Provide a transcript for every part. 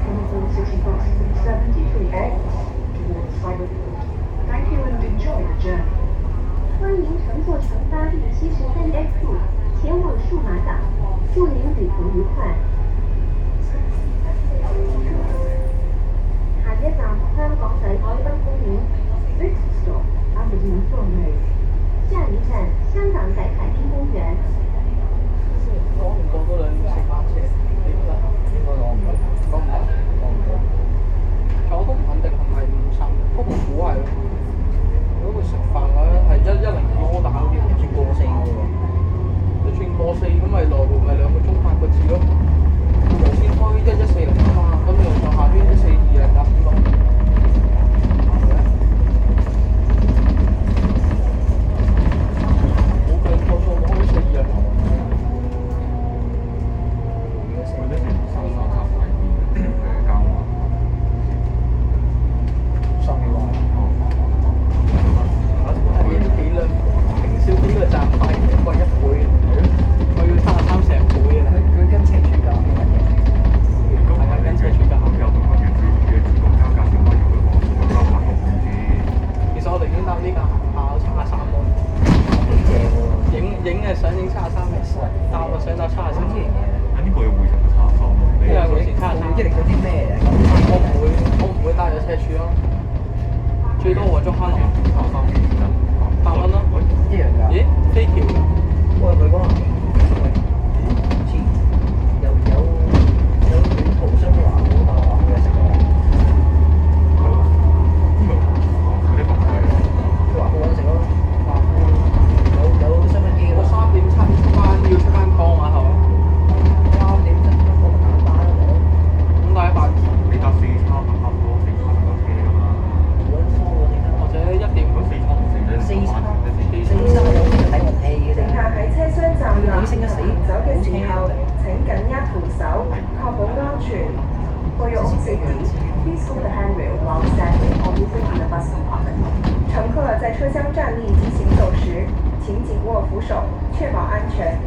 Chemical City Bus 73X towards Cyberport. Thank you and enjoy the journey. 欢迎乘坐城巴第73X 前往数码港，祝您旅途愉快。下一站香港仔海濱公園。Next stop, Aberdeen Front Road. 下一站香港仔海濱公園。講唔過多兩條食班車，你覺得？應該講唔到，講唔到，講唔到。其實我都唔肯定係咪5:30，不過估係。如果佢食飯嘅話，係110柯打嗰啲，轉過4嘅喎。你轉過4咁咪來回咪2個鐘8個字咯。無線開1140啊嘛，咁又上下邊1420搭點咯？冇計錯數講1420。最多和中坑咯，8蚊咯，一樣㗎。咦？飛橋㗎？喂，佢講似有佢圖新華嗰個嘅食喎。佢話好揾食咯，有新聞機。我3點7班要出翻港碼頭3點7咁簡單咯。咁大一百，你搭4叉咪差唔多4叉架車㗎嘛？或者1點如果4叉唔成咧，四叉4叉有睇運氣嘅啫。乘客喺車廂站立同行走嘅時候，請緊握扶手，確保安全。For your own safety, please hold the handrail while standing or moving in the bus compartment. 乘客在車廂站立及行走時，請緊握扶手，確保安全。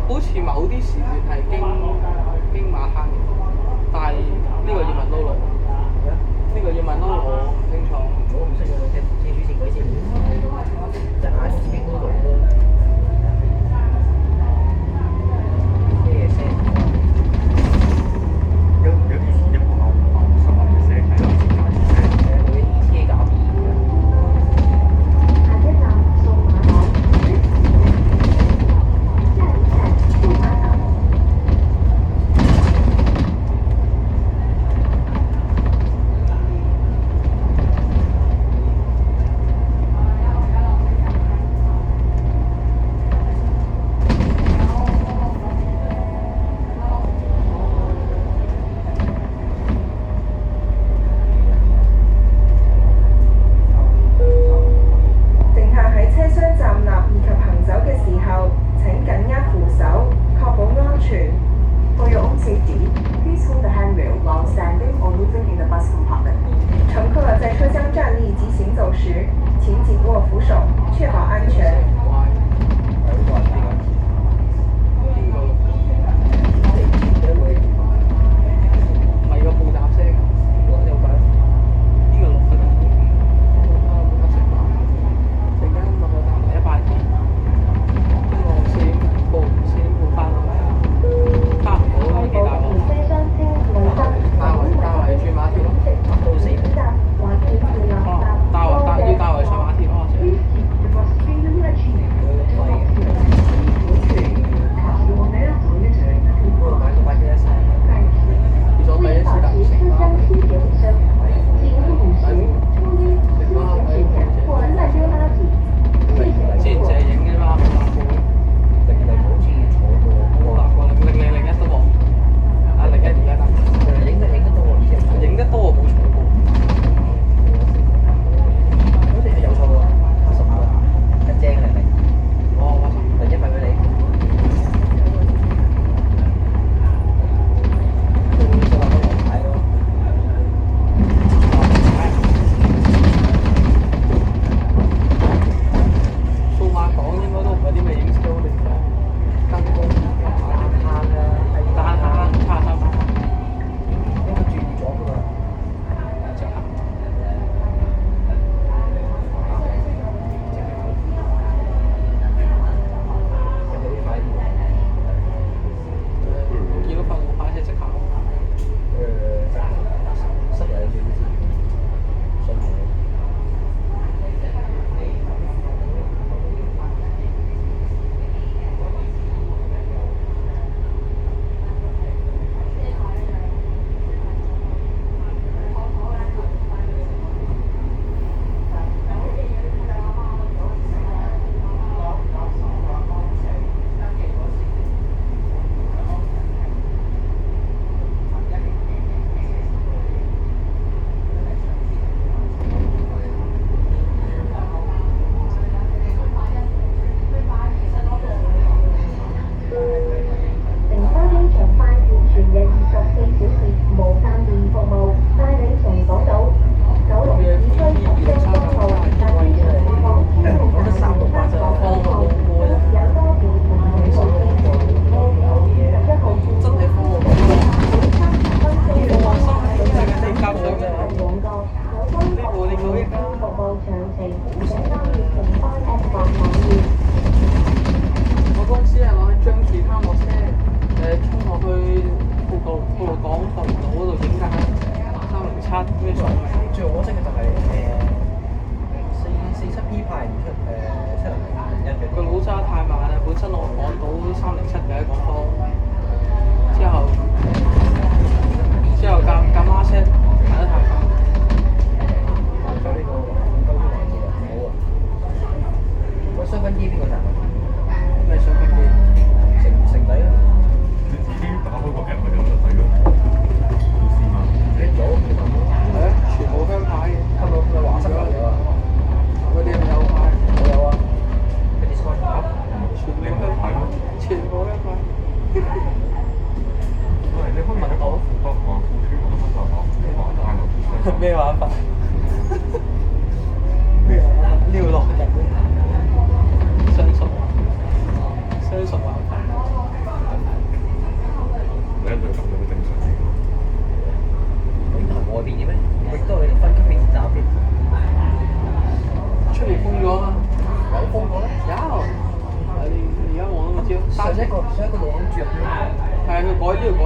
好似某啲時段係經馬坑嘅，但係呢個要問 Lolo，呢個要問 Lolo 唔清楚。我唔識喎，聽主線鬼線，隻眼經 Lolo 咯。咩嘢聲？收得太慢啦，本身我趕到307嘅喺廣東，之後夾孖聲行得太快。咗呢個高速環節啊，好啊！個雙分機邊個站啊？咩雙飛機？城底啊！你自己打開個 app 咪有得睇咯，好試嘛？你左邊啊？係啊，全部香牌嘅，係咪華生有啊？嗰啲有牌，我有啊。跟住 smart 卡，全部香牌，全部香牌。喂，你可以問到富北話富村我都分享下，你話大陸啲咩玩法？咩？撩落日本，相熟玩法。你一對咁樣正常嚟㗎。咁同外邊嘅咩？亦都係分級俾打邊。出面封咗啊嘛？有封咗咧？有。你而家望都唔知。上一個路咁住入去。係啊，佢改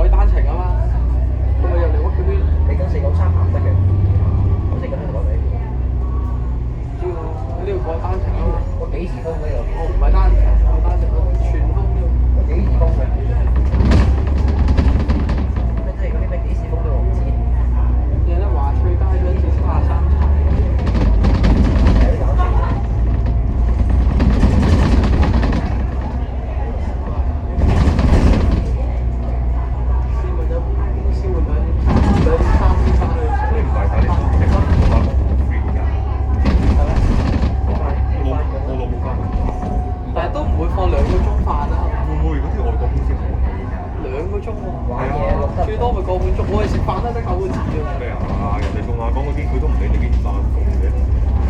單程啊嘛。佢咪入嚟屋嗰邊。你跟493行得嘅，我492講你。呢度改單程啊嘛。我幾時封呢度？我唔係單程，我單程全封呢度。我幾時封嘅？咩即係嗰啲咩幾時封嘅我唔知。有得華翠街嗰陣時73層。有啲搞笑。你唔係睇你你翻我話我 free 㗎，我老母翻嚟，但係都唔會放2個鐘飯啊，會唔會嗰啲外國公司好氣㗎？ 2個鐘喎。玩嘢錄得。最多咪個半鐘，我哋食飯都得9個字啫。咩啊？人哋仲話講嗰啲佢都唔理你幾時翻工嘅。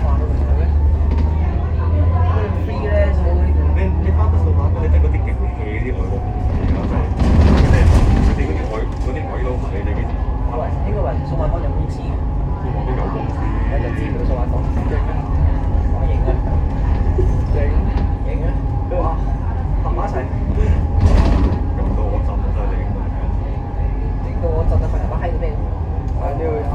翻到嚟咩？嗰啲 free 咧，冇嗰啲。你翻得數碼港，你睇嗰啲勁氣啲外國公司啊，真係佢哋嗰啲鬼佬唔理你幾時喂，應該話數碼港有公司嘅，數碼都有公司。我就知佢數碼港勁啊！我型啊！型啊！哇！合埋一齊，用到我震真係應該係。整到我震到瞓人把閪到咩？係呢個啱。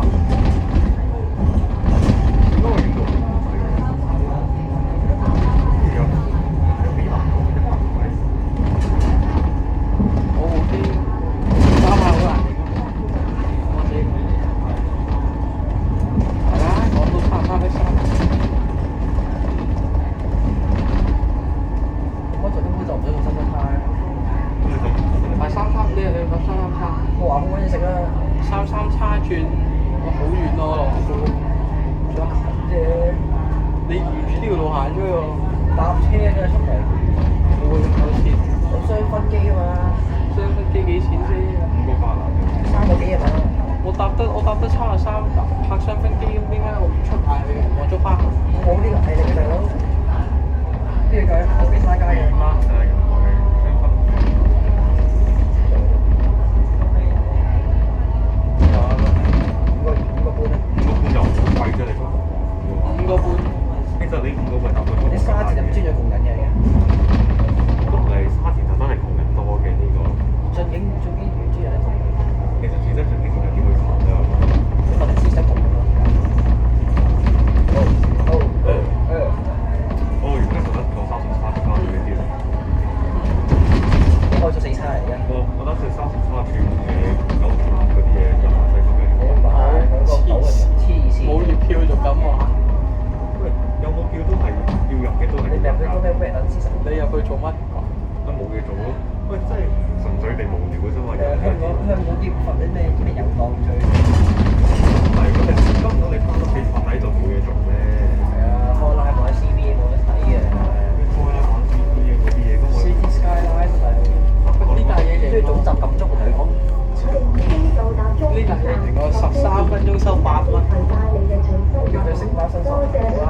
應該係用到唔使嘅。有幾萬個100位。我部機3下好難整啊！我自己係啦，講到差唔多3。我做根本就唔想用深圳差。唔係333啲啊，你講333。我話好揾嘢食啦，333轉，哇好遠咯，落到仲要行啫，你沿住呢條路行出去喎，搭車嘅出嚟，冇咁有錢。有雙分機啊嘛，雙分機幾錢先？ 5個8啊！ 3個幾啊嘛。我搭得73，拍雙分機咁點解我唔出埋去黃竹花？我呢個係你嘅大佬，呢個係後邊沙街嘅。媽真係人來雙分。5個半啊！ 5個半又貴啫，你個5個半。其實你5個半搭到你沙田就唔專咗窮人嘅而家，都唔係沙田就真係窮人多嘅呢個。進境唔專人得窮人，其實自身上經濟點會窮咧？你問自身窮人咯。哦，原來做得個沙田沙田花園呢啲嚟。你開咗4叉嚟嘅。我覺得食沙田花園嘅九龍嗰啲嘢就係西北嘅。我買佢個狗嘅黐線。冇月票就咁玩，喂，有冇票都係要入嘅都係你要入㗎。入去嗰咩咩等事實？你入去做乜？都冇嘢做咯。喂，真係純粹地無聊嘅啫嘛。香港啲佛啲咩遊蕩最係咁你根本你翻屋企瞓喺度冇嘢做咩？係啊，開 live 或者 CBA 冇得睇嘅。開啦玩啲嘢嗰啲嘢，咁我 City Skyline 都係。呢大嘢跟住總集撳足同你講，呢大嘢成個13分鐘收8蚊，叫佢食花生酥，哇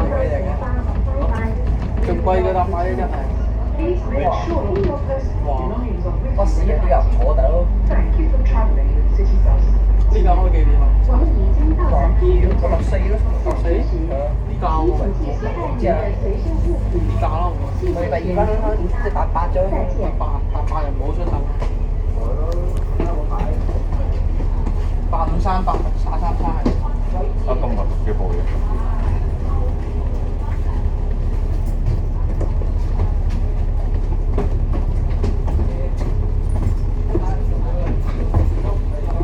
咩嚟嘅？咁貴嘅搭買真係。 Please make sure all your personal belongings are with 巴士人都有唔坐大佬， Thank you for travelling with City Bus. 呢架開幾點啊？我已經到達地點， 14咯14？呢架喎，请系好你的随身物品。呢架啦，我哋第2班即係打8張，再见。搭8人冇出頭。